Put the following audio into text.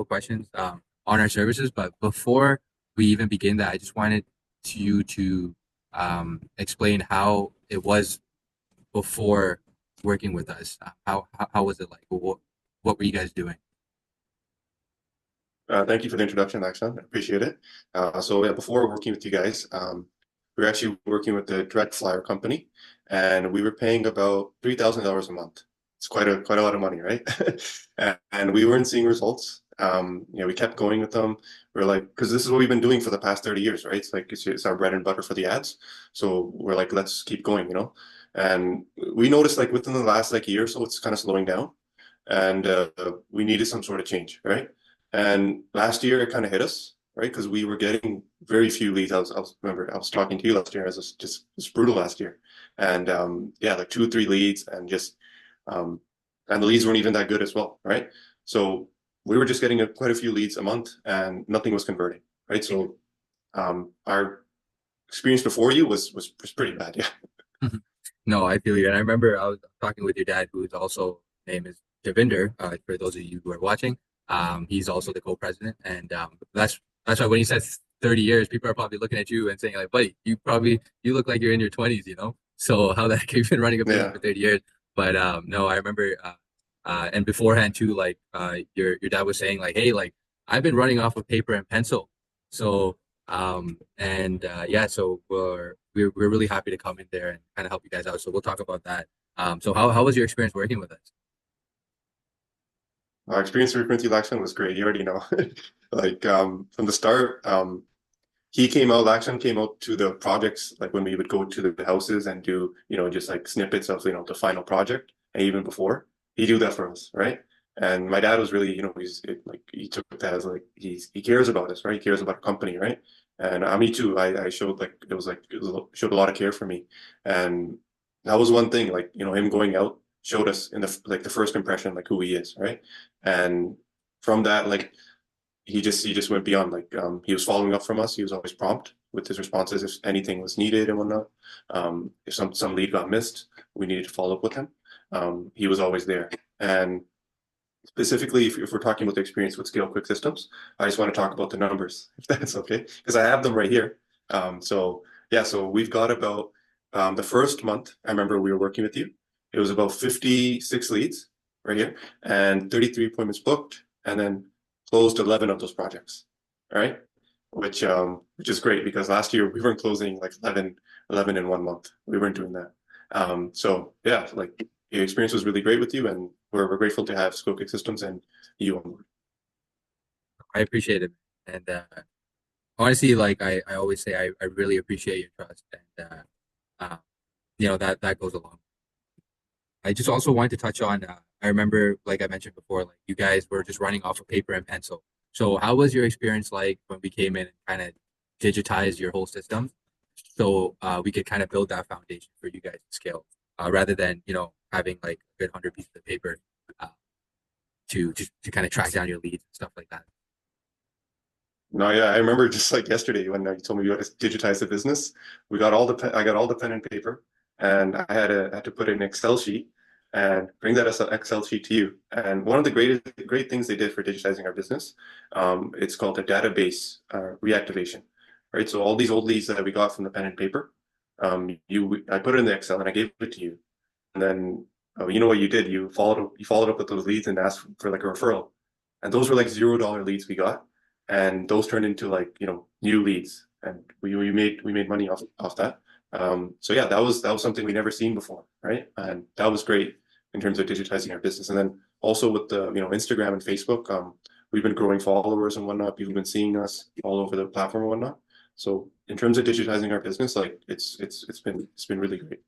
questions on our services, but before we even begin that, I just wanted you to explain how it was before working with us. How was it like? What were you guys doing? Thank you for the introduction, Lakshan. I appreciate it. So yeah, before working with you guys, we were actually working with the direct flyer company, and we were paying about $3,000 a month. It's quite a lot of money, right? And we weren't seeing results. We kept going with them. We're like, because this is what we've been doing for the past 30 years, right? It's like it's our bread and butter for the ads. So we're like, let's keep going. And we noticed like within the last like year or so, it's kind of slowing down, and we needed some sort of change, right? And last year it kind of hit us, right? Because we were getting very few leads. Remember I was talking to you last year. It was just it's brutal last year, and yeah, like 2 or 3 leads, um, and the leads weren't even that good as well, right? So we were just getting quite a few leads a month, and nothing was converting, right? So our experience before you was pretty bad, yeah. No, I feel you. And I remember I was talking with your dad, who's also name is Devinder, for those of you who are watching. He's also the co-president. And that's why when he says 30 years, people are probably looking at you and saying, like, buddy, you look like you're in your 20s, you know? So how that you've been running a business Yeah. for 30 years. But no, I remember and beforehand too, like your dad was saying, like, hey, like I've been running off of paper and pencil. So and yeah, so we're really happy to come in there and kind of help you guys out. So we'll talk about that. So how was your experience working with us? Our experience with Quincy Laxman was great. You already know. Like from the start, Laxman came out to the projects, like when we would go to the houses and do, just like snippets of, the final project. And even before, he do that for us, right? And my dad was really, like he took that as like he cares about us, right? He cares about our company, right? And me too. I showed like showed a lot of care for me, and that was one thing. Like him going out showed us in the first impression like who he is, right? And from that, like he just went beyond. Like he was following up from us. He was always prompt with his responses if anything was needed and whatnot. If some lead got missed, we needed to follow up with him. He was always there. And specifically, if we're talking about the experience with Scale Quick Systems, I just want to talk about the numbers, if that's okay, because I have them right here. So yeah, so we've got about the first month. I remember we were working with you. It was about 56 leads right here, and 33 appointments booked, and then closed 11 of those projects. All right, which is great because last year we weren't closing like 11 in one month. We weren't doing that. So yeah, like the experience was really great with you, and we're grateful to have Scale Systems and you on board. I appreciate it. And honestly, like I always say, I really appreciate your trust. And that goes along. I just also wanted to touch on, I remember, like I mentioned before, like you guys were just running off of paper and pencil. So how was your experience like when we came in and kind of digitized your whole system so we could kind of build that foundation for you guys to scale rather than, having like a good 100 pieces of paper uh, to kind of track down your leads and stuff like that. No, yeah, I remember just like yesterday when you told me you had to digitize the business. I got all the pen and paper, and I had to put in an Excel sheet and bring that as an Excel sheet to you. And one of the great things they did for digitizing our business, it's called a database reactivation, right? So all these old leads that we got from the pen and paper, I put it in the Excel and I gave it to you, and then you know what you did? You followed up with those leads and asked for like a referral, and those were like $0 leads we got, and those turned into like new leads, and we made money off that. So yeah, that was something we never seen before, right? And that was great in terms of digitizing our business. And then also with the Instagram and Facebook, we've been growing followers and whatnot. People have been seeing us all over the platform and whatnot. So in terms of digitizing our business, like it's been really great.